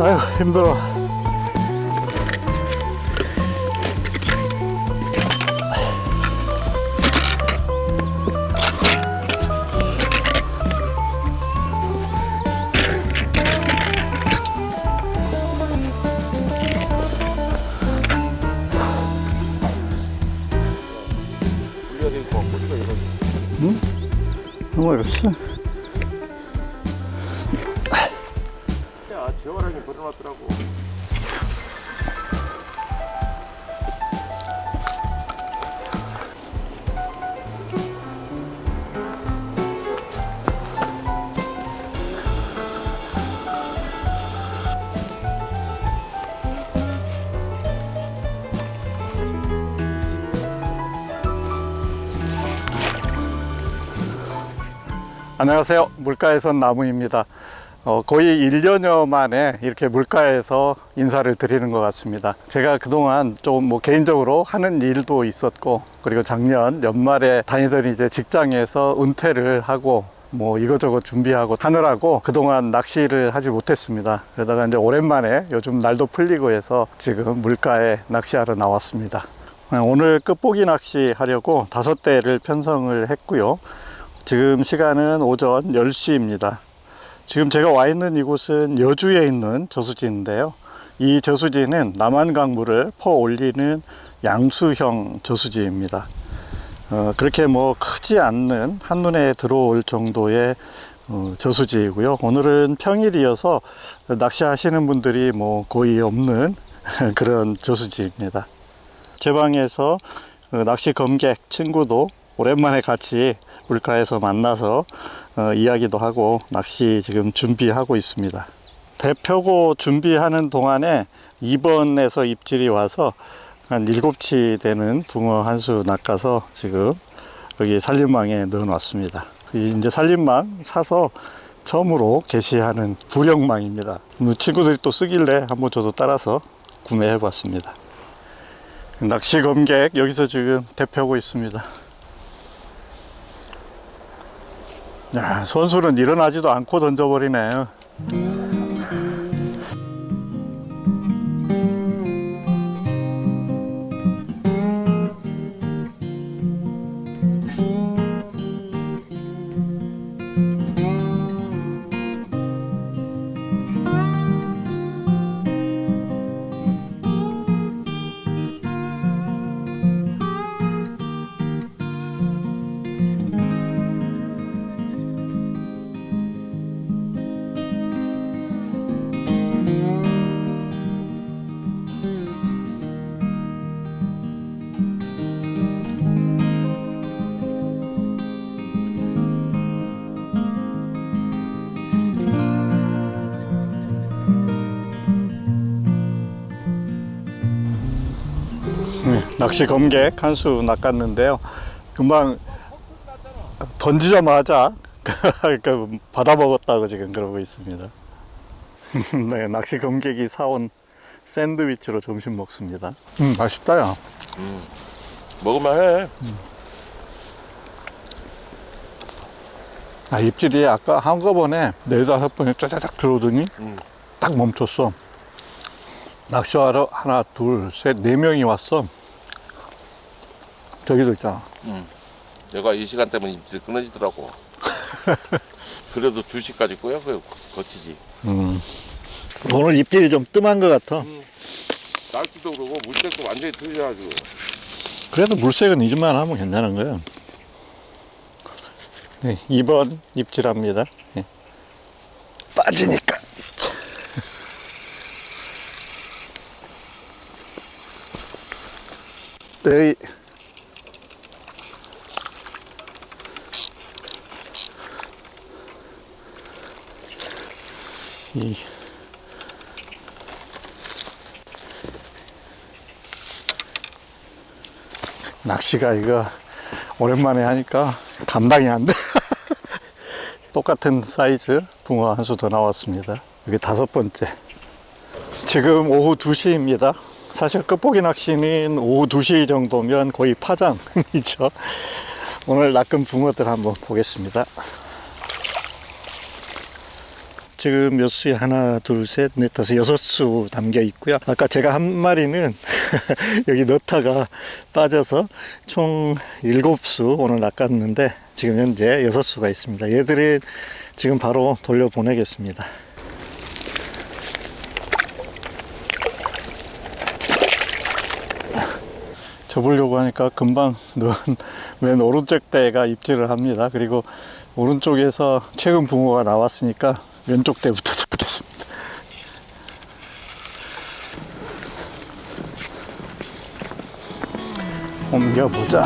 아유, 힘들어. 응? 너무 어렵어. 야, 재활하게 버려놨더라고. 안녕하세요. 물가에선 나무입니다. 거의 1년여 만에 이렇게 물가에서 인사를 드리는 것 같습니다. 제가 그동안 좀 개인적으로 하는 일도 있었고, 그리고 작년 연말에 다니던 이제 직장에서 은퇴를 하고 이것저것 준비하고 하느라고 그동안 낚시를 하지 못했습니다. 그러다가 이제 오랜만에 요즘 날도 풀리고 해서 지금 물가에 낚시하러 나왔습니다. 오늘 끝보기 낚시 하려고 5대를 편성을 했고요. 지금 시간은 오전 10시입니다. 지금 제가 와 있는 이곳은 여주에 있는 저수지인데요. 이 저수지는 남한강물을 퍼올리는 양수형 저수지입니다. 그렇게 크지 않는 한눈에 들어올 정도의 저수지이고요. 오늘은 평일이어서 낚시하시는 분들이 거의 없는 그런 저수지입니다. 제 방에서 낚시 검객 친구도 오랜만에 같이 물가에서 만나서 이야기도 하고 낚시 지금 준비하고 있습니다. 대표고 준비하는 동안에 2번에서 입질이 와서 한 7치 되는 붕어 한 수 낚아서 지금 여기 산림망에 넣어 놨습니다. 이제 산림망 사서 처음으로 게시하는 부령망입니다. 친구들이 또 쓰길래 한번 저도 따라서 구매해 봤습니다. 낚시 검객 여기서 지금 대표하고 있습니다. 야, 선수는 일어나지도 않고 던져버리네요. 낚시 검객 한 수 낚았는데요. 금방 던지자마자 받아먹었다고 지금 그러고 있습니다. 네, 낚시 검객이 사온 샌드위치로 점심 먹습니다. 맛있다, 야. 먹을만해. 입질이 아까 한꺼번에 4-5번에 짜자작 들어오더니 딱 멈췄어. 낚시하러 하나, 둘, 셋, 4명이 왔어. 저기도 있잖아. 내가 이 시간대면 입질이 끊어지더라고. 그래도 2시까지 꼬여 거치지. 오늘 입질이 좀 뜸한 것 같아. 날씨도 그러고 물색도 완전히 틀려가지고. 그래도 물색은 잊을만 하면 괜찮은 거야. 네, 2번 입질합니다. 네. 빠지니까. 네. 낚시가 이거 오랜만에 하니까 감당이 안 돼. 똑같은 사이즈 붕어 한 수 더 나왔습니다. 이게 5번째. 지금 오후 2시입니다. 사실 끝보기 낚시는 오후 2시 정도면 거의 파장이죠. 오늘 낚은 붕어들 한번 보겠습니다. 지금 몇 수에 하나, 둘, 셋, 넷, 다섯, 여섯 수 담겨 있고요. 아까 제가 한 마리는 여기 넣다가 빠져서 총 7수 오늘 낚았는데 지금 현재 6수가 있습니다. 얘들은 지금 바로 돌려보내겠습니다. 접으려고 하니까 금방 맨 오른쪽 대가 입질을 합니다. 그리고 오른쪽에서 최근 붕어가 나왔으니까 왼쪽 대부터 잡겠습니다. 옮겨보자.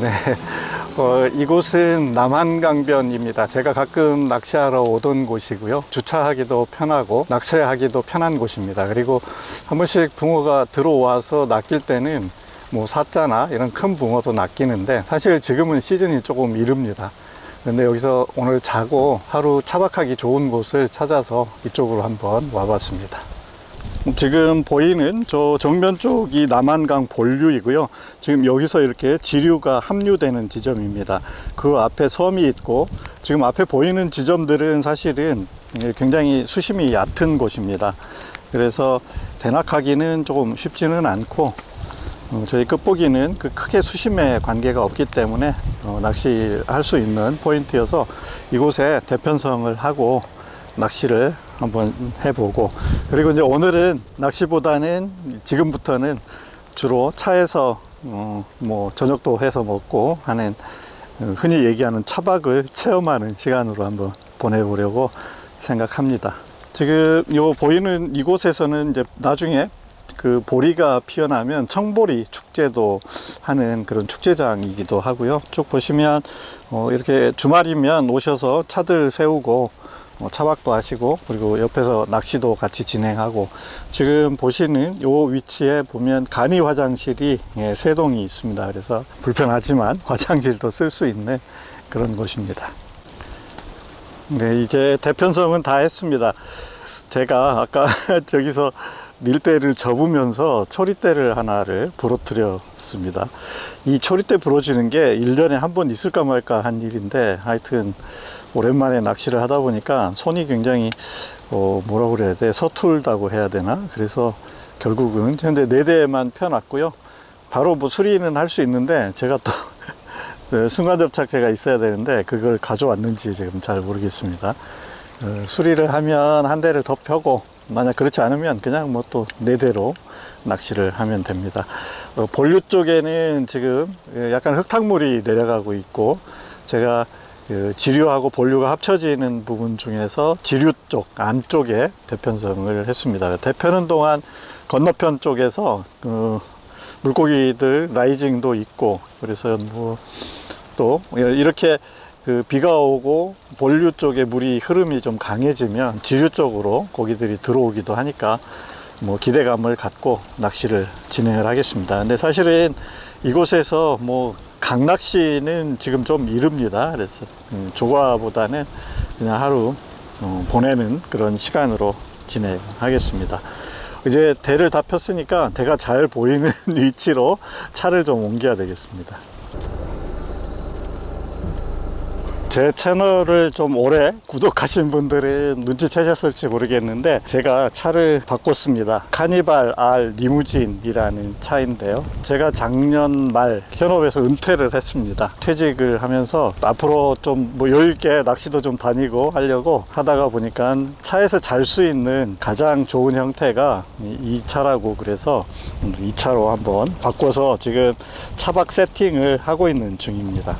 네, 이곳은 남한강변입니다. 제가 가끔 낚시하러 오던 곳이고요. 주차하기도 편하고 낚시하기도 편한 곳입니다. 그리고 한 번씩 붕어가 들어와서 낚일 때는 뭐 사자나 이런 큰 붕어도 낚이는데 사실 지금은 시즌이 조금 이릅니다. 근데 여기서 오늘 자고 하루 차박하기 좋은 곳을 찾아서 이쪽으로 한번 와봤습니다. 지금 보이는 저 정면 쪽이 남한강 본류이고요. 지금 여기서 이렇게 지류가 합류되는 지점입니다. 그 앞에 섬이 있고 지금 앞에 보이는 지점들은 사실은 굉장히 수심이 얕은 곳입니다. 그래서 대낙하기는 조금 쉽지는 않고 저희 끝보기는 그 크게 수심에 관계가 없기 때문에 낚시할 수 있는 포인트여서 이곳에 대편성을 하고 낚시를 한번 해보고, 그리고 이제 오늘은 낚시보다는 지금부터는 주로 차에서 뭐 저녁도 해서 먹고 하는 흔히 얘기하는 차박을 체험하는 시간으로 한번 보내보려고 생각합니다. 지금 요 보이는 이곳에서는 이제 나중에 그 보리가 피어나면 청보리 축제도 하는 그런 축제장이기도 하고요. 쭉 보시면 이렇게 주말이면 오셔서 차들 세우고 차박도 하시고, 그리고 옆에서 낚시도 같이 진행하고, 지금 보시는 요 위치에 보면 간이 화장실이 3동이 있습니다. 그래서 불편하지만 화장실도 쓸 수 있는 그런 곳입니다. 네, 이제 대편성은 다 했습니다. 제가 아까 저기서 밀대를 접으면서 초리대를 하나를 부러뜨렸습니다. 이 초리대 부러지는 게 1년에 한 번 있을까 말까 한 일인데, 하여튼 오랜만에 낚시를 하다 보니까 손이 굉장히 뭐라고 그래야 돼, 서툴다고 해야 되나. 그래서 결국은 현재 4대만 펴놨고요. 바로 뭐 수리는 할 수 있는데 제가 또 순간접착제가 있어야 되는데 그걸 가져왔는지 지금 잘 모르겠습니다. 수리를 하면 한 대를 더 펴고, 만약 그렇지 않으면 그냥 뭐 또 4대로 낚시를 하면 됩니다. 본류 쪽에는 지금 약간 흙탕물이 내려가고 있고, 제가 지류하고 본류가 합쳐지는 부분 중에서 지류 쪽 안쪽에 대편성을 했습니다. 대편은 동안 건너편 쪽에서 물고기들 라이징도 있고, 그래서 뭐 또 이렇게 비가 오고 본류 쪽에 물이 흐름이 좀 강해지면 지류 쪽으로 고기들이 들어오기도 하니까 뭐 기대감을 갖고 낚시를 진행을 하겠습니다. 근데 사실은 이곳에서 뭐 강낚시는 지금 좀 이릅니다. 그래서 조과보다는 그냥 하루 보내는 그런 시간으로 진행하겠습니다. 이제 대를 다 폈으니까 대가 잘 보이는 위치로 차를 좀 옮겨야 되겠습니다. 제 채널을 좀 오래 구독하신 분들은 눈치채셨을지 모르겠는데 제가 차를 바꿨습니다. 카니발 R 리무진이라는 차인데요, 제가 작년 말 현업에서 은퇴를 했습니다. 퇴직을 하면서 앞으로 좀 뭐 여유있게 낚시도 좀 다니고 하려고 하다가 보니까 차에서 잘 수 있는 가장 좋은 형태가 이 차라고, 그래서 이 차로 한번 바꿔서 지금 차박 세팅을 하고 있는 중입니다.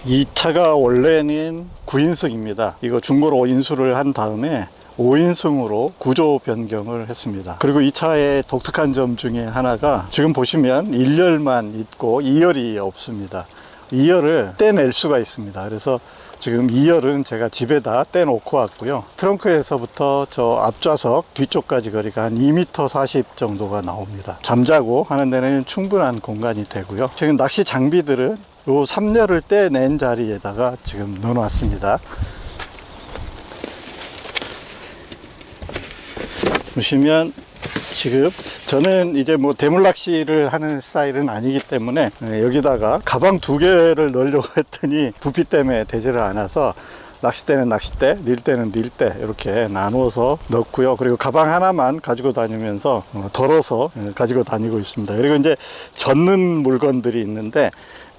이 차가 원래는 9인승입니다. 이거 중고로 인수를 한 다음에 5인승으로 구조 변경을 했습니다. 그리고 이 차의 독특한 점 중에 하나가 지금 보시면 1열만 있고 2열이 없습니다. 2열을 떼낼 수가 있습니다. 그래서 지금 2열은 제가 집에다 떼놓고 왔고요. 트렁크에서부터 저 앞좌석 뒤쪽까지 거리가 한 2m 40 정도가 나옵니다. 잠자고 하는 데는 충분한 공간이 되고요. 지금 낚시 장비들은 요 3열을 떼낸 자리에다가 지금 넣어놨습니다. 보시면 지금 저는 이제 뭐 대물 낚시를 하는 스타일은 아니기 때문에 여기다가 가방 2개를 넣으려고 했더니 부피 때문에 되지를 않아서 낚싯대는 낚싯대, 닐대는 닐대 이렇게 나누어서 넣고요. 그리고 가방 하나만 가지고 다니면서 덜어서 가지고 다니고 있습니다. 그리고 이제 젓는 물건들이 있는데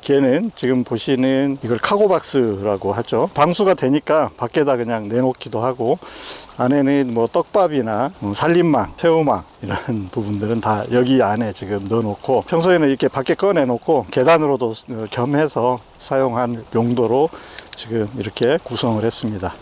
걔는 지금 보시는 이걸 카고박스라고 하죠. 방수가 되니까 밖에다 그냥 내놓기도 하고, 안에는 뭐 떡밥이나 살림망, 새우망 이런 부분들은 다 여기 안에 지금 넣어놓고, 평소에는 이렇게 밖에 꺼내놓고 계단으로도 겸해서 사용한 용도로 지금 이렇게 구성을 했습니다.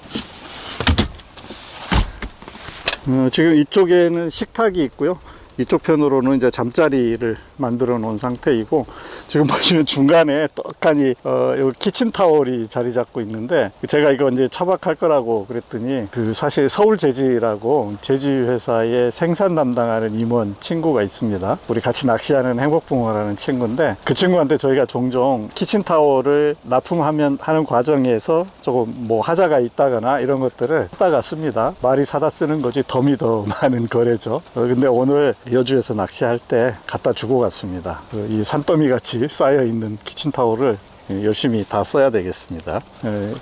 지금 이쪽에는 식탁이 있고요. 이쪽 편으로는 이제 잠자리를 만들어 놓은 상태이고, 지금 보시면 중간에 떡하니 여기 키친타월이 자리 잡고 있는데, 제가 이거 이제 차박할 거라고 그랬더니 사실 서울제지라고 제지회사의 생산 담당하는 임원 친구가 있습니다. 우리 같이 낚시하는 행복붕어라는 친구인데, 그 친구한테 저희가 종종 키친타월을 납품하는 과정에서 조금 뭐 하자가 있다거나 이런 것들을 사다가 씁니다. 말이 사다 쓰는 거지 덤이 더 많은 거래죠. 근데 오늘 여주에서 낚시할 때 갖다 주고 갔습니다. 이 산더미 같이 쌓여 있는 키친타올을 열심히 다 써야 되겠습니다.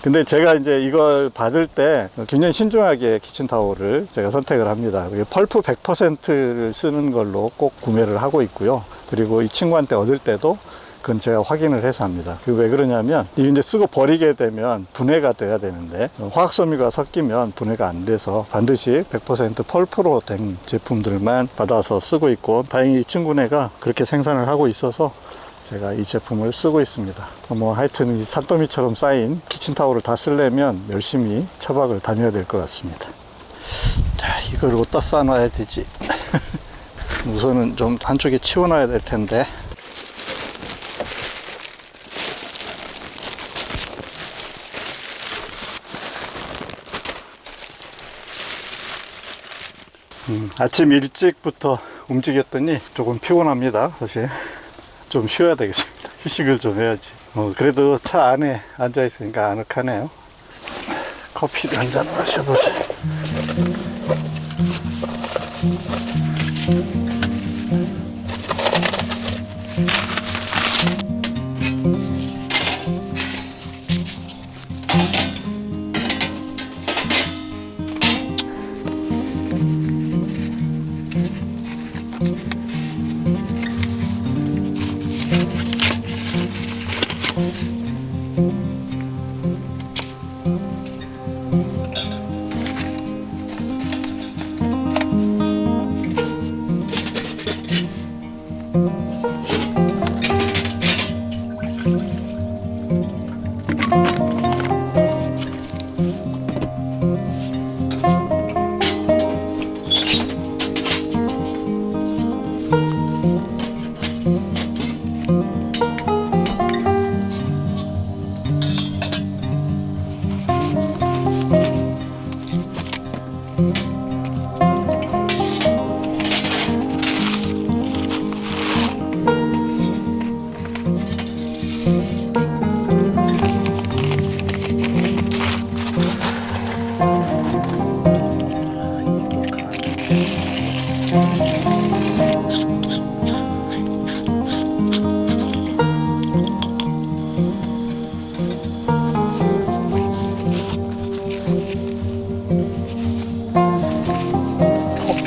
근데 제가 이제 이걸 받을 때 굉장히 신중하게 키친타올을 제가 선택을 합니다. 펄프 100%를 쓰는 걸로 꼭 구매를 하고 있고요. 그리고 이 친구한테 얻을 때도 그건 제가 확인을 해서 합니다. 왜 그러냐면, 이게 이제 쓰고 버리게 되면 분해가 돼야 되는데, 화학섬유가 섞이면 분해가 안 돼서 반드시 100% 펄프로 된 제품들만 받아서 쓰고 있고, 다행히 이 친구네가 그렇게 생산을 하고 있어서 제가 이 제품을 쓰고 있습니다. 뭐 하여튼 이 산더미처럼 쌓인 키친타올을 다 쓰려면 열심히 차박을 다녀야 될 것 같습니다. 자, 이걸 어디다 싸놔야 되지? 우선은 좀 한쪽에 치워놔야 될 텐데. 아침 일찍부터 움직였더니 조금 피곤합니다. 사실 좀 쉬어야 되겠습니다. 휴식을 좀 해야지. 그래도 차 안에 앉아 있으니까 아늑하네요. 커피를 한잔 마셔보자.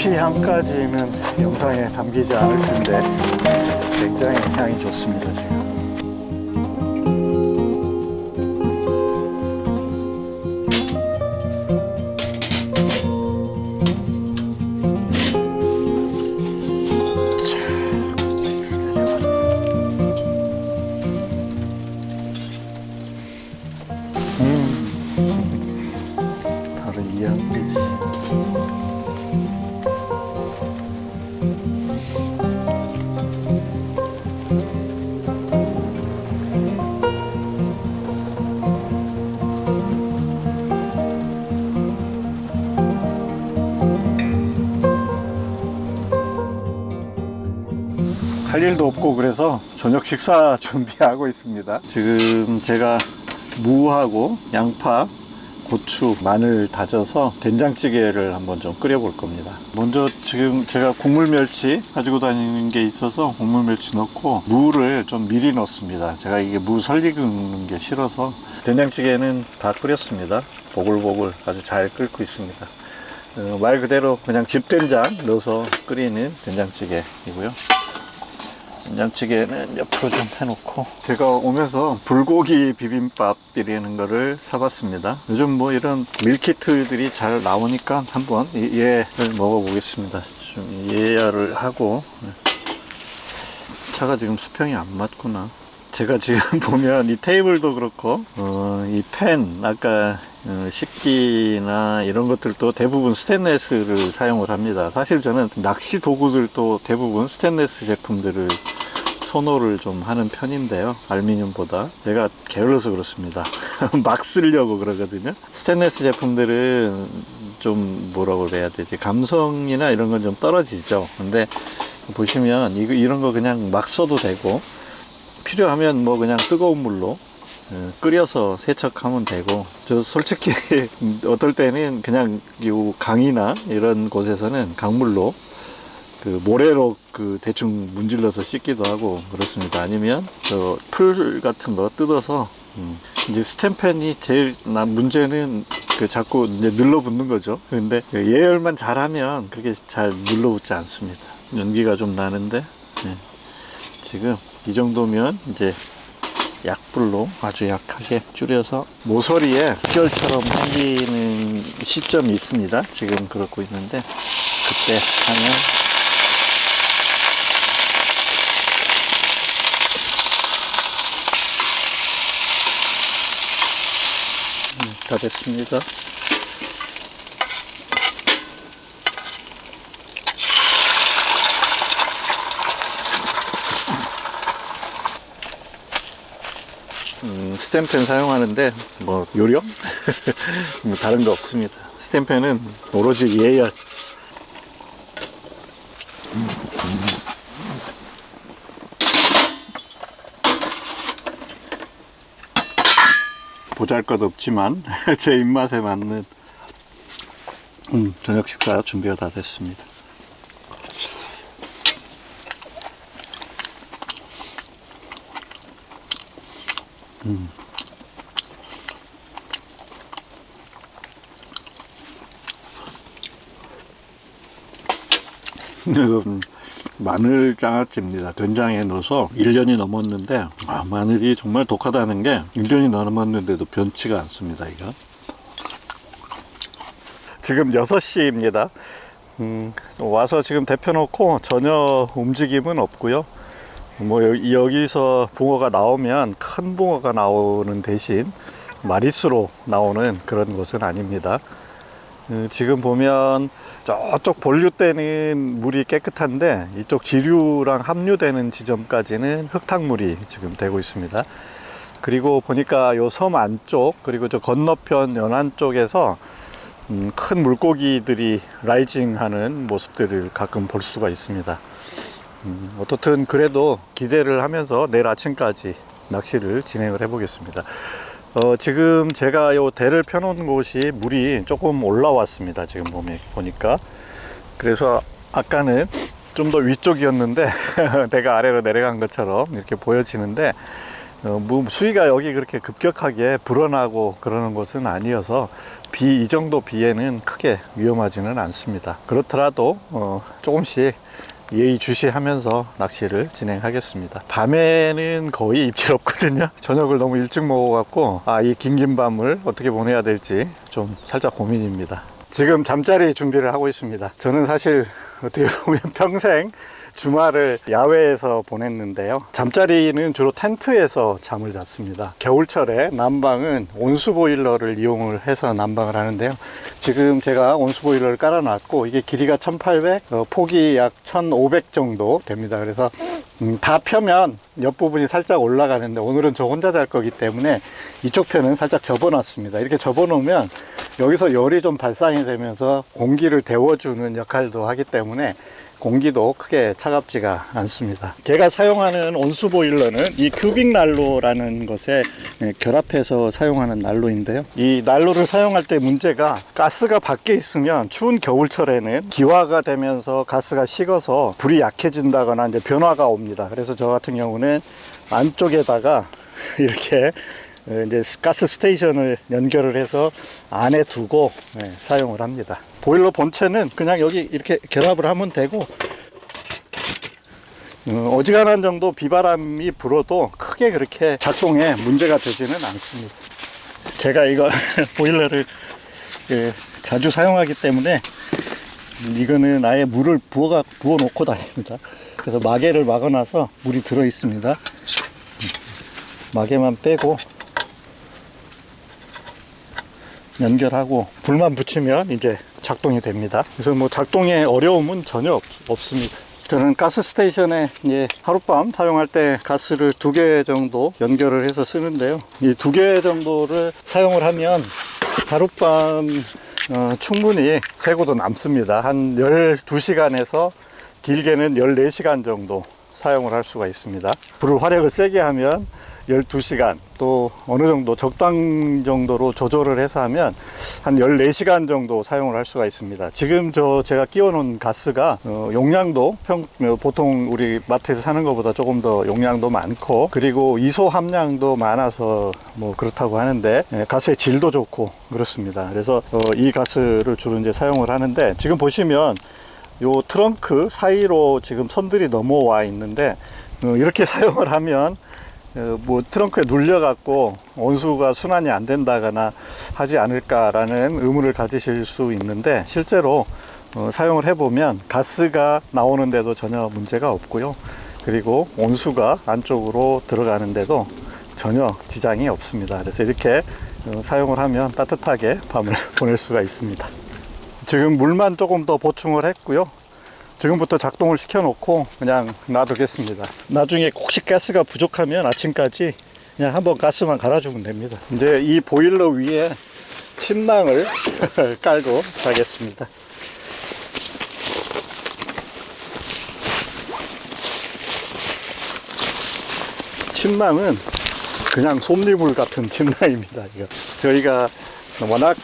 커피 향까지는 영상에 담기지 않을 텐데 굉장히 향이 좋습니다. 지금 바로 이 향기지. 할 일도 없고 그래서 저녁 식사 준비하고 있습니다. 지금 제가 무하고 양파, 고추, 마늘 다져서 된장찌개를 한번 좀 끓여 볼 겁니다. 먼저 지금 제가 국물 멸치 가지고 다니는 게 있어서 국물 멸치 넣고 무를 좀 미리 넣습니다. 제가 이게 무 설익는 게 싫어서. 된장찌개는 다 끓였습니다. 보글보글 아주 잘 끓고 있습니다. 말 그대로 그냥 집된장 넣어서 끓이는 된장찌개이고요. 된장찌개는 옆으로 좀 해놓고, 제가 오면서 불고기 비빔밥이라는 거를 사봤습니다. 요즘 뭐 이런 밀키트들이 잘 나오니까 한번 얘를 먹어보겠습니다. 좀 예열을 하고. 차가 지금 수평이 안 맞구나. 제가 지금 보면 이 테이블도 그렇고 이 팬, 아까 식기나 이런 것들도 대부분 스테인레스를 사용을 합니다. 사실 저는 낚시 도구들도 대부분 스테인레스 제품들을 선호를 좀 하는 편인데요, 알루미늄보다. 제가 게을러서 그렇습니다. 막 쓰려고 그러거든요. 스테인레스 제품들은 좀 뭐라고 해야 되지, 감성이나 이런 건 좀 떨어지죠. 근데 보시면 이런 거 그냥 막 써도 되고, 필요하면 뭐 그냥 뜨거운 물로 끓여서 세척하면 되고, 저 솔직히 어떨 때는 그냥 요 강이나 이런 곳에서는 강물로 그 모래로 그 대충 문질러서 씻기도 하고 그렇습니다. 아니면 저 풀 같은 거 뜯어서 이제 스텐팬이 제일 문제는 그 자꾸 이제 눌러붙는 거죠. 근데 예열만 잘하면 그렇게 잘 눌러붙지 않습니다. 연기가 좀 나는데, 지금 이 정도면 이제 약불로 아주 약하게 줄여서 모서리에 흑결처럼 생기는 시점이 있습니다. 지금 그렇고 있는데, 그때 하면 다 됐습니다. 스텐팬 사용하는데 뭐 요령? 뭐 다른 거 없습니다. 스텐팬은 오로지 예열. 보잘것없지만 제 입맛에 맞는 저녁 식사 준비가 다 됐습니다. 이건 마늘 장아찌입니다. 된장에 넣어서 1년이 넘었는데, 마늘이 정말 독하다는 게 1년이 넘었는데도 변치가 않습니다. 이거 지금 6시입니다. 와서 지금 데펴놓고 전혀 움직임은 없고요. 뭐 여기서 붕어가 나오면 큰 붕어가 나오는 대신 마리수로 나오는 그런 것은 아닙니다. 지금 보면 저쪽 본류 때는 물이 깨끗한데, 이쪽 지류랑 합류되는 지점까지는 흙탕물이 지금 되고 있습니다. 그리고 보니까 요 섬 안쪽, 그리고 저 건너편 연안 쪽에서 큰 물고기들이 라이징 하는 모습들을 가끔 볼 수가 있습니다. 어떻든 그래도 기대를 하면서 내일 아침까지 낚시를 진행을 해 보겠습니다. 지금 제가 요 대를 펴놓은 곳이 물이 조금 올라왔습니다. 지금 보니까. 그래서 아까는 좀 더 위쪽이었는데 대가 아래로 내려간 것처럼 이렇게 보여지는데, 수위가 여기 그렇게 급격하게 불어나고 그러는 곳은 아니어서 이 정도 비에는 크게 위험하지는 않습니다. 그렇더라도 조금씩 예의주시하면서 낚시를 진행하겠습니다. 밤에는 거의 입질 없거든요. 저녁을 너무 일찍 먹어갖고 이 긴긴 밤을 어떻게 보내야 될지 좀 살짝 고민입니다. 지금 잠자리 준비를 하고 있습니다. 저는 사실 어떻게 보면 평생 주말을 야외에서 보냈는데요, 잠자리는 주로 텐트에서 잠을 잤습니다. 겨울철에 난방은 온수보일러를 이용을 해서 난방을 하는데요, 지금 제가 온수보일러를 깔아놨고 이게 길이가 1800, 폭이 약 1500 정도 됩니다. 그래서 다 펴면 옆부분이 살짝 올라가는데, 오늘은 저 혼자 잘 거기 때문에 이쪽 편은 살짝 접어놨습니다. 이렇게 접어놓으면 여기서 열이 좀 발산이 되면서 공기를 데워주는 역할도 하기 때문에 공기도 크게 차갑지가 않습니다. 제가 사용하는 온수 보일러는 이 큐빅 난로라는 것에 결합해서 사용하는 난로인데요. 이 난로를 사용할 때 문제가 가스가 밖에 있으면 추운 겨울철에는 기화가 되면서 가스가 식어서 불이 약해진다거나 이제 변화가 옵니다. 그래서 저 같은 경우는 안쪽에다가 이렇게 이제 가스 스테이션을 연결을 해서 안에 두고 사용을 합니다. 보일러 본체는 그냥 여기 이렇게 결합을 하면 되고, 어지간한 정도 비바람이 불어도 크게 그렇게 작동에 문제가 되지는 않습니다. 제가 이거 보일러를 자주 사용하기 때문에 이거는 아예 물을 부어 놓고 다닙니다. 그래서 마개를 막아놔서 물이 들어 있습니다. 마개만 빼고 연결하고 불만 붙이면 이제 작동이 됩니다. 그래서 뭐 작동에 어려움은 전혀 없습니다. 저는 가스 스테이션에 이제 하룻밤 사용할 때 가스를 2개 정도 연결을 해서 쓰는데요. 이 2개 정도를 사용을 하면 하룻밤 충분히 새고도 남습니다. 한 12시간에서 길게는 14시간 정도 사용을 할 수가 있습니다. 불을 화력을 세게 하면 12시간, 또 어느 정도 적당 정도로 조절을 해서 하면 한 14시간 정도 사용을 할 수가 있습니다. 지금 제가 끼워 놓은 가스가 용량도 보통 우리 마트에서 사는 것보다 조금 더 용량도 많고, 그리고 이소 함량도 많아서 뭐 그렇다고 하는데 가스의 질도 좋고 그렇습니다. 그래서 이 가스를 주로 이제 사용을 하는데, 지금 보시면 요 트렁크 사이로 지금 선들이 넘어와 있는데 이렇게 사용을 하면 뭐 트렁크에 눌려 갖고 온수가 순환이 안 된다거나 하지 않을까라는 의문을 가지실 수 있는데, 실제로 사용을 해보면 가스가 나오는데도 전혀 문제가 없고요. 그리고 온수가 안쪽으로 들어가는데도 전혀 지장이 없습니다. 그래서 이렇게 사용을 하면 따뜻하게 밤을 보낼 수가 있습니다. 지금 물만 조금 더 보충을 했고요. 지금부터 작동을 시켜 놓고 그냥 놔두겠습니다. 나중에 혹시 가스가 부족하면 아침까지 그냥 한번 가스만 갈아주면 됩니다. 이제 이 보일러 위에 침낭을 깔고 자겠습니다. 침낭은 그냥 솜니물 같은 침낭입니다. 이거 저희가 워낙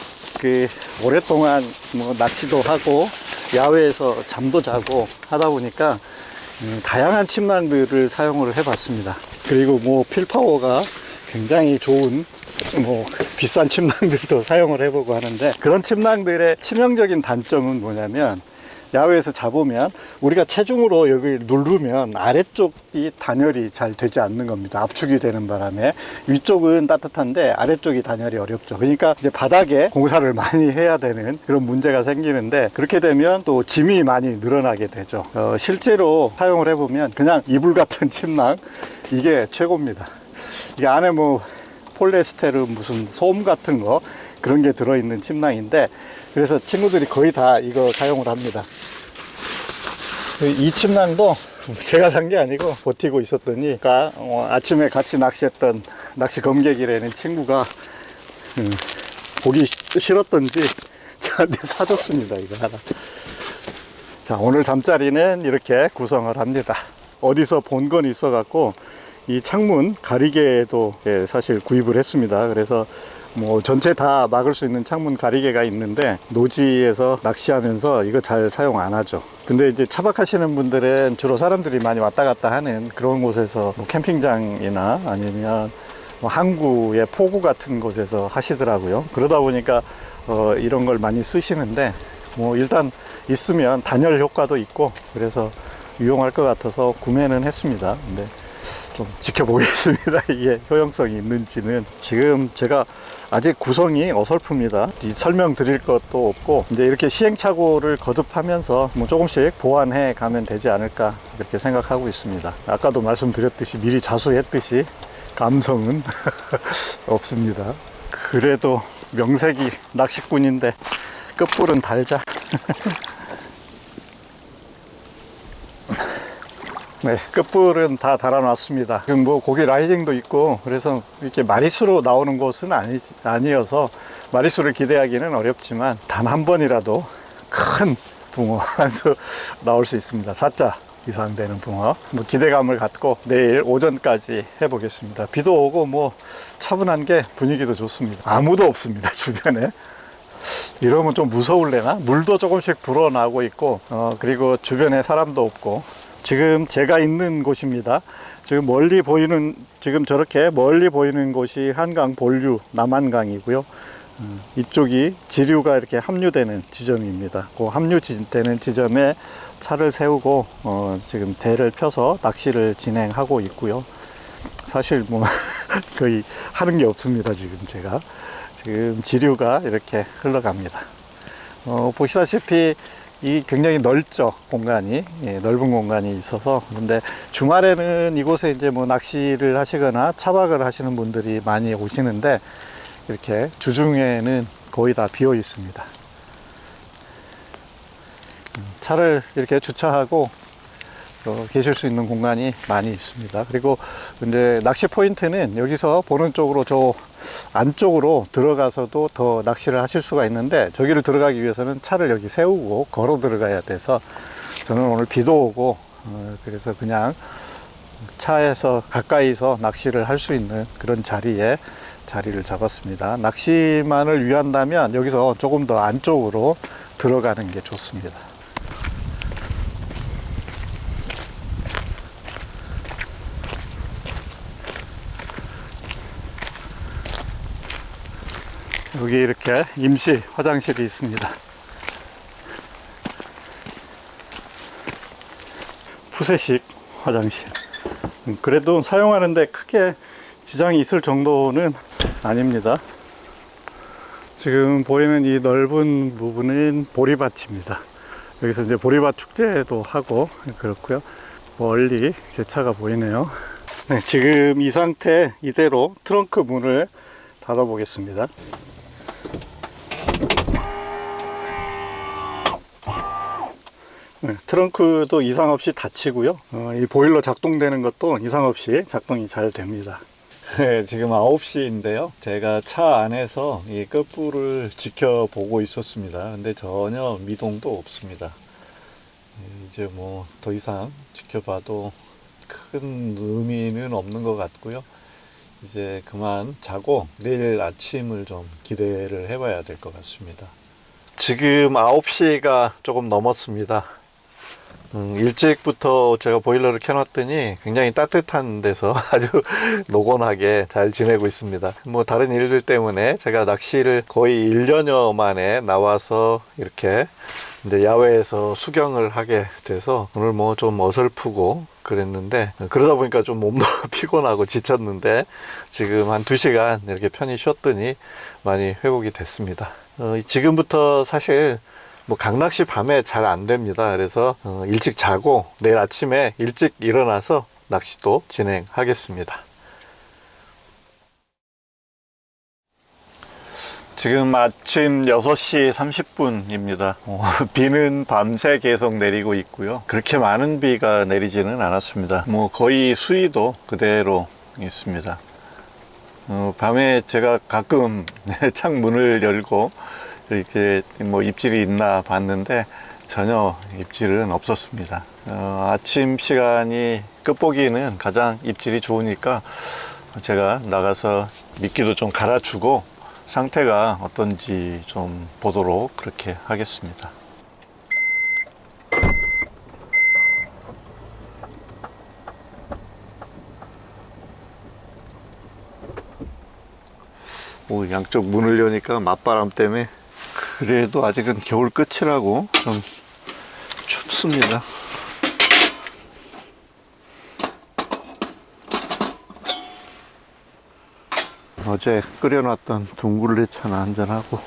오랫동안 뭐 낚시도 하고 야외에서 잠도 자고 하다 보니까 다양한 침낭들을 사용을 해봤습니다. 그리고 뭐 필파워가 굉장히 좋은 뭐 비싼 침낭들도 사용을 해보고 하는데, 그런 침낭들의 치명적인 단점은 뭐냐면, 야외에서 자보면 우리가 체중으로 여기 누르면 아래쪽이 단열이 잘 되지 않는 겁니다. 압축이 되는 바람에 위쪽은 따뜻한데 아래쪽이 단열이 어렵죠. 그러니까 이제 바닥에 공사를 많이 해야 되는 그런 문제가 생기는데, 그렇게 되면 또 짐이 많이 늘어나게 되죠. 실제로 사용을 해보면 그냥 이불 같은 침낭, 이게 최고입니다. 이게 안에 뭐 폴리에스테르 무슨 솜 같은 거 그런 게 들어있는 침낭인데, 그래서 친구들이 거의 다 이거 사용을 합니다. 이 침낭도 제가 산 게 아니고 버티고 있었더니 아침에 같이 낚시했던 낚시 검객이라는 친구가 보기 싫었던지 저한테 사줬습니다. 이거 하나. 자, 오늘 잠자리는 이렇게 구성을 합니다. 어디서 본 건 있어 갖고 이 창문 가리개도 사실 구입을 했습니다. 그래서 뭐 전체 다 막을 수 있는 창문 가리개가 있는데, 노지에서 낚시하면서 이거 잘 사용 안 하죠. 근데 이제 차박하시는 분들은 주로 사람들이 많이 왔다 갔다 하는 그런 곳에서 뭐 캠핑장이나 아니면 뭐 항구의 포구 같은 곳에서 하시더라고요. 그러다 보니까 이런 걸 많이 쓰시는데, 뭐 일단 있으면 단열 효과도 있고 그래서 유용할 것 같아서 구매는 했습니다. 근데 좀 지켜보겠습니다. 이게 효용성이 있는지는. 지금 제가 아직 구성이 어설픕니다. 설명드릴 것도 없고, 이제 이렇게 시행착오를 거듭하면서 뭐 조금씩 보완해 가면 되지 않을까 그렇게 생각하고 있습니다. 아까도 말씀드렸듯이 미리 자수했듯이 감성은 없습니다. 그래도 명색이 낚시꾼인데 끝불은 달자. 네, 끝불은 다 달아놨습니다. 지금 뭐 고기 라이징도 있고 그래서 이렇게 마리수로 나오는 곳은 아니어서 마리수를 기대하기는 어렵지만, 단 한 번이라도 큰 붕어 한 수 나올 수 있습니다. 4자 이상 되는 붕어. 뭐 기대감을 갖고 내일 오전까지 해보겠습니다. 비도 오고 뭐 차분한 게 분위기도 좋습니다. 아무도 없습니다, 주변에. 이러면 좀 무서울래나? 물도 조금씩 불어나고 있고, 그리고 주변에 사람도 없고. 지금 제가 있는 곳입니다. 지금 멀리 보이는, 지금 저렇게 멀리 보이는 곳이 한강 본류 남한강이고요. 이쪽이 지류가 이렇게 합류되는 지점입니다. 그 합류되는 지점에 차를 세우고 지금 대를 펴서 낚시를 진행하고 있고요. 사실 뭐 거의 하는 게 없습니다. 지금 지금 지류가 이렇게 흘러갑니다. 보시다시피 이 굉장히 넓죠, 공간이. 예, 넓은 공간이 있어서. 근데 주말에는 이곳에 이제 뭐 낚시를 하시거나 차박을 하시는 분들이 많이 오시는데, 이렇게 주중에는 거의 다 비어 있습니다. 차를 이렇게 주차하고 계실 수 있는 공간이 많이 있습니다. 그리고 근데 낚시 포인트는 여기서 보는 쪽으로 저 안쪽으로 들어가서도 더 낚시를 하실 수가 있는데, 저기를 들어가기 위해서는 차를 여기 세우고 걸어 들어가야 돼서, 저는 오늘 비도 오고 그래서 그냥 차에서 가까이서 낚시를 할 수 있는 그런 자리에 자리를 잡았습니다. 낚시만을 위한다면 여기서 조금 더 안쪽으로 들어가는 게 좋습니다. 여기 이렇게 임시 화장실이 있습니다. 푸세식 화장실. 그래도 사용하는데 크게 지장이 있을 정도는 아닙니다. 지금 보이는 이 넓은 부분은 보리밭입니다. 여기서 이제 보리밭 축제도 하고 그렇고요. 멀리 제 차가 보이네요. 네, 지금 이 상태 이대로 트렁크 문을 닫아 보겠습니다. 네, 트렁크도 이상 없이 닫히고요. 이 보일러 작동되는 것도 이상 없이 작동이 잘 됩니다. 네, 지금 9시인데요. 제가 차 안에서 이 끝불을 지켜보고 있었습니다. 근데 전혀 미동도 없습니다. 이제 뭐 더 이상 지켜봐도 큰 의미는 없는 것 같고요. 이제 그만 자고 내일 아침을 좀 기대를 해봐야 될 것 같습니다. 지금 9시가 조금 넘었습니다. 일찍부터 제가 보일러를 켜놨더니 굉장히 따뜻한 데서 아주 노곤하게 잘 지내고 있습니다. 뭐 다른 일들 때문에 제가 낚시를 거의 1년여 만에 나와서 이렇게 이제 야외에서 수경을 하게 돼서 오늘 뭐 좀 어설프고 그랬는데, 그러다 보니까 좀 몸도 피곤하고 지쳤는데 지금 한 2시간 이렇게 편히 쉬었더니 많이 회복이 됐습니다. 지금부터 사실 뭐 강낚시 밤에 잘 안 됩니다. 그래서 일찍 자고 내일 아침에 일찍 일어나서 낚시도 진행하겠습니다. 지금 아침 6시 30분입니다. 비는 밤새 계속 내리고 있고요. 그렇게 많은 비가 내리지는 않았습니다. 뭐 거의 수위도 그대로 있습니다. 밤에 제가 가끔 창문을 열고 이렇게 뭐 입질이 있나 봤는데 전혀 입질은 없었습니다. 아침 시간이 끝보기는 가장 입질이 좋으니까 제가 나가서 미끼도 좀 갈아주고 상태가 어떤지 좀 보도록 그렇게 하겠습니다. 양쪽 문을 여니까 맞바람 때문에 그래도 아직은 겨울 끝이라고 좀 춥습니다. 어제 끓여놨던 둥글레차나 한잔하고,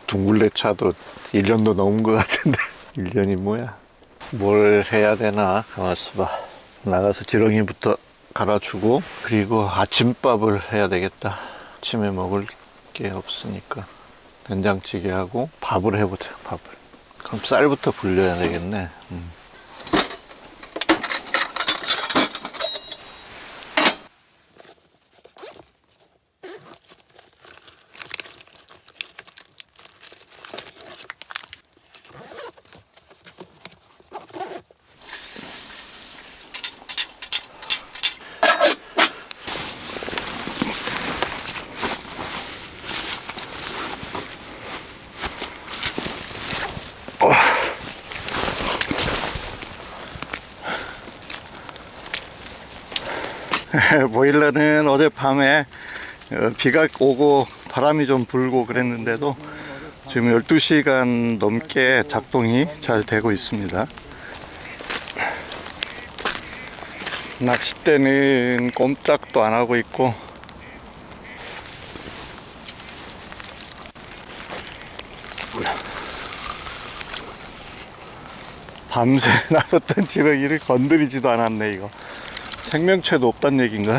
둥글레차도 1년도 넘은 것 같은데 1년이 뭐야. 뭘 해야 되나. 가만있어 봐. 나가서 지렁이부터 갈아주고, 그리고 아침밥을 해야 되겠다. 아침에 먹을 게 없으니까 된장찌개하고 밥을 해보자. 밥을. 그럼 쌀부터 불려야 되겠네. 보일러는 어젯밤에 비가 오고 바람이 좀 불고 그랬는데도 지금 12시간 넘게 작동이 잘 되고 있습니다. 낚싯대는 꼼짝도 안 하고 있고, 밤새 나섰던 지렁이를 건드리지도 않았네. 이거 생명체도 없단 얘기인가?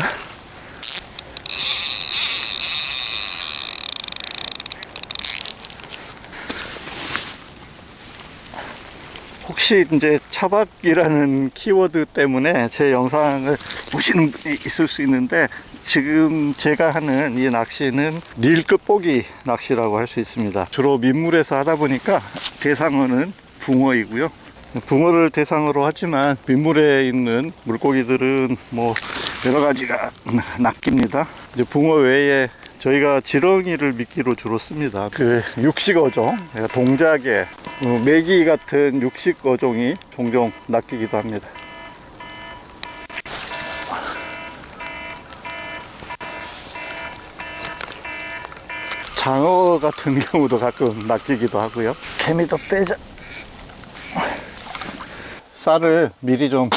혹시 이제 차박이라는 키워드 때문에 제 영상을 보시는 분이 있을 수 있는데, 지금 제가 하는 이 낚시는 릴 끝보기 낚시라고 할 수 있습니다. 주로 민물에서 하다 보니까 대상어는 붕어이고요. 붕어를 대상으로 하지만 민물에 있는 물고기들은 뭐 여러 가지가 낚입니다. 이제 붕어 외에 저희가 지렁이를 미끼로 주로 씁니다. 그 육식어종, 동작에 메기 같은 육식어종이 종종 낚이기도 합니다. 장어 같은 경우도 가끔 낚이기도 하고요. 개미도 빼자. 쌀을 미리 좀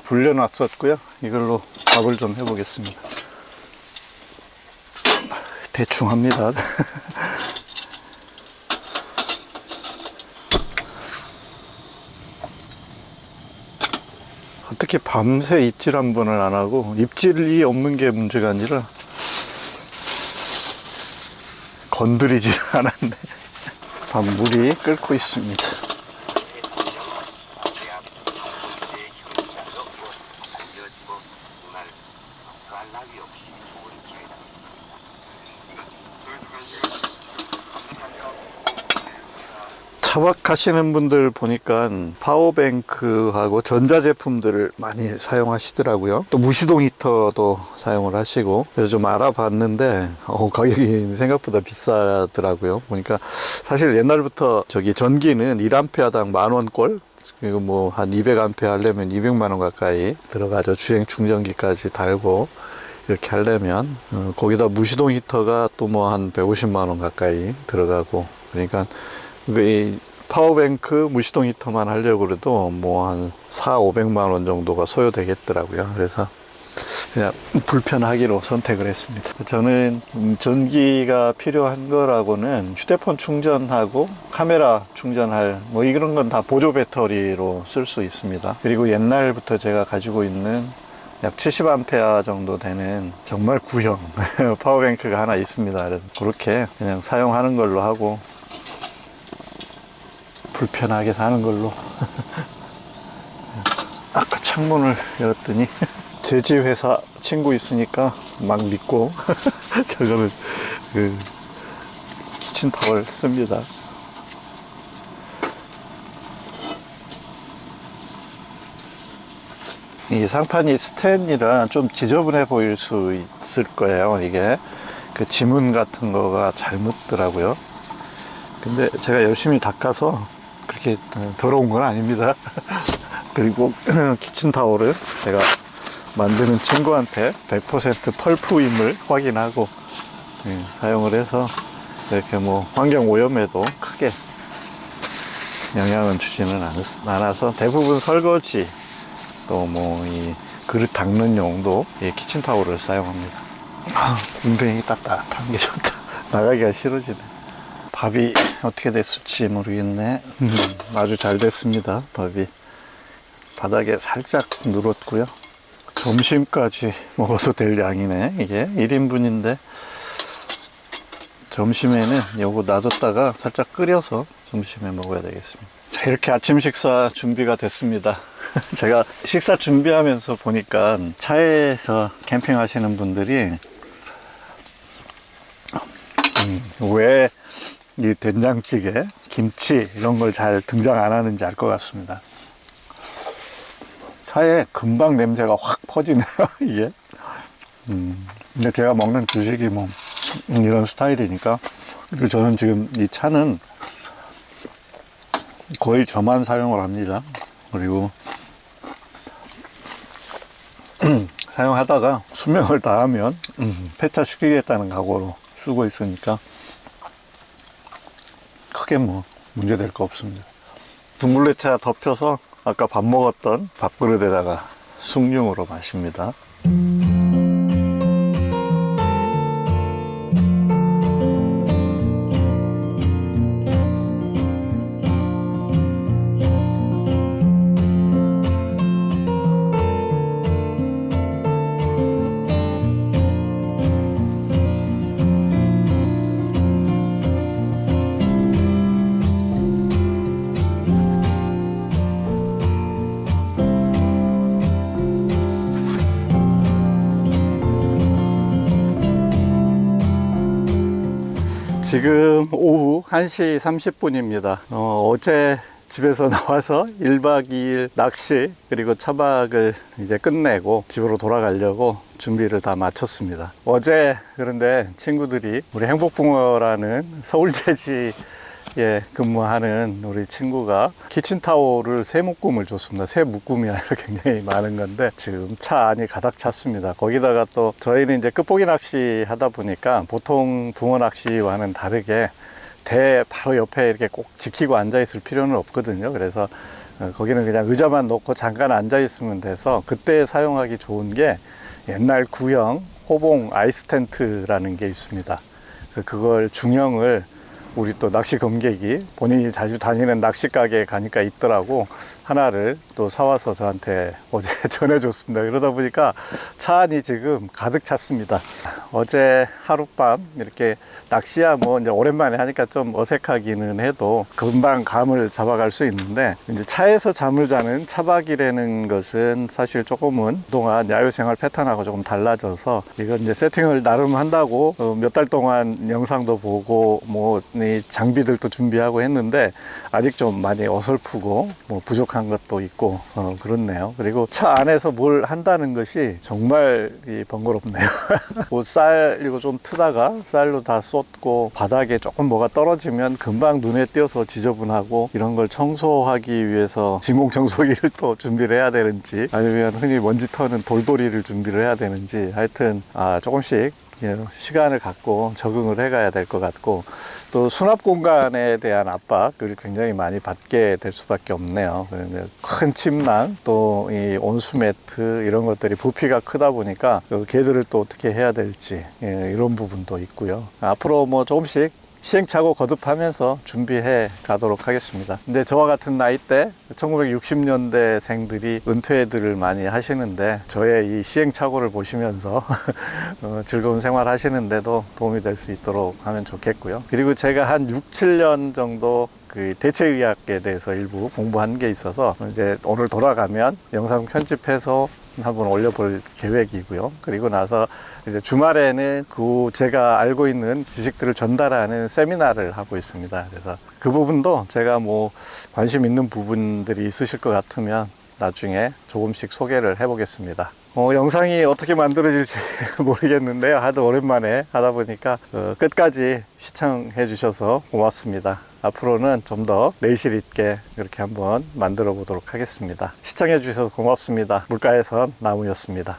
불려 놨었고요. 이걸로 밥을 좀 해보겠습니다. 대충 합니다. 어떻게 밤새 입질 한 번을 안 하고, 입질이 없는 게 문제가 아니라 건드리지 않았네. 물이 끓고 있습니다. 차박하시는 분들 보니까 파워뱅크하고 전자제품들을 많이 사용하시더라고요. 또 무시동 히터도 사용을 하시고, 그래서 좀 알아봤는데 가격이 생각보다 비싸더라고요. 보니까 사실 옛날부터 전기는 1A당 10,000원꼴, 그리고 뭐 한 200A 하려면 200만원 가까이 들어가죠. 주행 충전기까지 달고 이렇게 하려면. 거기다 무시동 히터가 또 뭐 한 150만원 가까이 들어가고, 그러니까 이 파워뱅크 무시동 히터만 하려고 그래도 뭐 한 400~500만원 정도가 소요되겠더라고요. 그래서 그냥 불편하기로 선택을 했습니다. 저는 전기가 필요한 거라고는 휴대폰 충전하고 카메라 충전할 뭐 이런 건 다 보조 배터리로 쓸 수 있습니다. 그리고 옛날부터 제가 가지고 있는 약 70A 정도 되는 정말 구형 파워뱅크가 하나 있습니다. 그래서 그렇게 그냥 사용하는 걸로 하고 불편하게 사는 걸로. 아까 창문을 열었더니 제지회사 친구 있으니까 막 믿고 저거는 그 키친타월 씁니다. 이 상판이 스텐이라 좀 지저분해 보일 수 있을 거예요. 이게 그 지문 같은 거가 잘 묻더라고요. 근데 제가 열심히 닦아서 그렇게 더러운 건 아닙니다. 그리고 키친타올을 제가 만드는 친구한테 100% 펄프임을 확인하고 사용을 해서 이렇게 뭐 환경 오염에도 크게 영향은 주지는 않아서 대부분 설거지 또 뭐 이 그릇 닦는 용도 이 키친타올을 사용합니다. 굉장히 따뜻한 게 좋다. 나가기가 싫어지네. 밥이 어떻게 됐을지 모르겠네. 아주 잘 됐습니다. 밥이 바닥에 살짝 누렇고요. 점심까지 먹어도 될 양이네. 이게 1인분인데 점심에는 요거 놔뒀다가 살짝 끓여서 점심에 먹어야 되겠습니다. 자, 이렇게 아침 식사 준비가 됐습니다. 제가 식사 준비하면서 보니까 차에서 캠핑하시는 분들이 왜 이 된장찌개, 김치 이런 걸 잘 등장 안 하는지 알 것 같습니다. 차에 금방 냄새가 확 퍼지네요, 이게. 근데 제가 먹는 주식이 뭐 이런 스타일이니까. 그리고 저는 지금 이 차는 거의 저만 사용을 합니다. 그리고 사용하다가 수명을 다하면 폐차시키겠다는 각오로 쓰고 있으니까 크게 뭐 문제될 거 없습니다. 둥글레차 덮여서 아까 밥 먹었던 밥그릇에다가 숭늉으로 마십니다. 지금 오후 1시 30분입니다. 어제 집에서 나와서 1박 2일 낚시 그리고 차박을 이제 끝내고 집으로 돌아가려고 준비를 다 마쳤습니다. 어제 그런데 친구들이 우리 행복붕어라는 서울제지에 근무하는 우리 친구가 키친타올을 세 묶음을 줬습니다. 세 묶음이 아니라 굉장히 많은 건데 지금 차 안이 가득 찼습니다. 거기다가 또 저희는 이제 끝보기 낚시 하다 보니까 보통 붕어 낚시와는 다르게 대 바로 옆에 이렇게 꼭 지키고 앉아 있을 필요는 없거든요. 그래서 거기는 그냥 의자만 놓고 잠깐 앉아 있으면 돼서 그때 사용하기 좋은 게 옛날 구형 호봉 아이스 텐트라는 게 있습니다. 그래서 그걸 중형을 우리 또 낚시 검객이 본인이 자주 다니는 낚시 가게에 가니까 있더라고 하나를 또 사와서 저한테 어제 전해줬습니다. 그러다 보니까 차 안이 지금 가득 찼습니다. 어제 하룻밤 이렇게 낚시야 뭐 이제 오랜만에 하니까 좀 어색하기는 해도 금방 감을 잡아갈 수 있는데 이제 차에서 잠을 자는 차박이라는 것은 사실 조금은 그동안 야유생활 패턴하고 조금 달라져서 이건 이제 세팅을 나름 한다고 몇 달 동안 영상도 보고 뭐 이 장비들도 준비하고 했는데 아직 좀 많이 어설프고 뭐 부족한 것도 있고 그렇네요. 그리고 차 안에서 뭘 한다는 것이 정말 번거롭네요. 뭐 쌀 이거 좀 트다가 쌀로 다 쏟고 바닥에 조금 뭐가 떨어지면 금방 눈에 띄어서 지저분하고 이런 걸 청소하기 위해서 진공청소기를 또 준비를 해야 되는지 아니면 흔히 먼지 터는 돌돌이를 준비를 해야 되는지 하여튼 조금씩 시간을 갖고 적응을 해가야 될 것 같고 또 수납 공간에 대한 압박을 굉장히 많이 받게 될 수밖에 없네요. 큰 침낭 또 이 온수 매트 이런 것들이 부피가 크다 보니까 걔들을 또 어떻게 해야 될지 이런 부분도 있고요. 앞으로 뭐 조금씩 시행착오 거듭하면서 준비해 가도록 하겠습니다. 근데 저와 같은 나이대 1960년대생들이 은퇴들을 많이 하시는데 저의 이 시행착오를 보시면서 즐거운 생활 하시는데도 도움이 될 수 있도록 하면 좋겠고요. 그리고 제가 한 6, 7년 정도 그 대체의학에 대해서 일부 공부한 게 있어서 이제 오늘 돌아가면 영상 편집해서 한번 올려볼 계획이고요. 그리고 나서 이제 주말에는 그 제가 알고 있는 지식들을 전달하는 세미나를 하고 있습니다. 그래서 그 부분도 제가 뭐 관심 있는 부분들이 있으실 것 같으면 나중에 조금씩 소개를 해보겠습니다. 영상이 어떻게 만들어질지 모르겠는데요. 하도 오랜만에 하다 보니까 끝까지 시청해 주셔서 고맙습니다. 앞으로는 좀 더 내실 있게 이렇게 한번 만들어 보도록 하겠습니다. 시청해 주셔서 고맙습니다. 물가에선 나무였습니다.